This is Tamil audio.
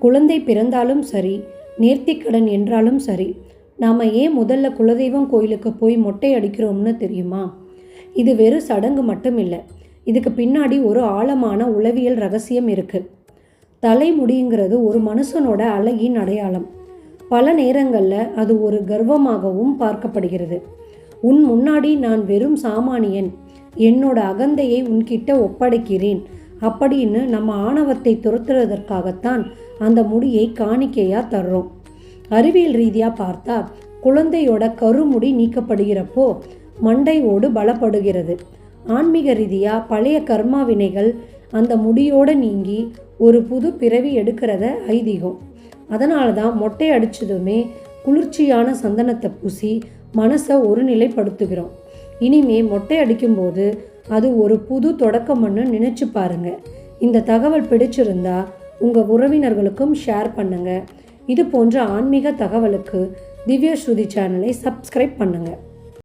குழந்தை பிறந்தாலும் சரி, நேர்த்திக்கடன் என்றாலும் சரி, நாம் ஏன் முதல்ல குலதெய்வம் கோயிலுக்கு போய் மொட்டை அடிக்கிறோம்னு தெரியுமா? இது வெறும் சடங்கு மட்டும் இல்லை. இதுக்கு பின்னாடி ஒரு ஆழமான உளவியல் ரகசியம் இருக்குது. தலைமுடிங்கிறது ஒரு மனுஷனோட அழகின் அடையாளம். பல நேரங்களில் அது ஒரு கர்வமாகவும் பார்க்கப்படுகிறது. உன் முன்னாடி நான் வெறும் சாமானியன், என்னோட அகந்தையை உன்கிட்ட ஒப்படைக்கிறேன் அப்படின்னு நம்ம ஆணவத்தை துரத்துறதற்காகத்தான் அந்த முடியை காணிக்கையாக தர்றோம். அறிவியல் ரீதியாக பார்த்தா குழந்தையோட கருமுடி நீக்கப்படுகிறப்போ மண்டை ஓடு பலப்படுகிறது. ஆன்மீக ரீதியாக பழைய கர்மா வினைகள் அந்த முடியோடு நீங்கி ஒரு புது பிறவி எடுக்கிறத ஐதீகம். அதனால தான் மொட்டை அடித்ததுமே குளிர்ச்சியான சந்தனத்தை பூசி மனசை ஒருநிலைப்படுத்துகிறோம். இனிமே மொட்டை அடிக்கும்போது அது ஒரு புது தொடக்கம்னு நினச்சி பாருங்கள். இந்த தகவல் பிடிச்சிருந்தா உங்கள் உறவினர்களுக்கும் ஷேர் பண்ணுங்கள். இது போன்ற ஆன்மீக தகவலுக்கு திவ்ய ஸ்ருதி சேனலை சப்ஸ்கிரைப் பண்ணுங்கள்.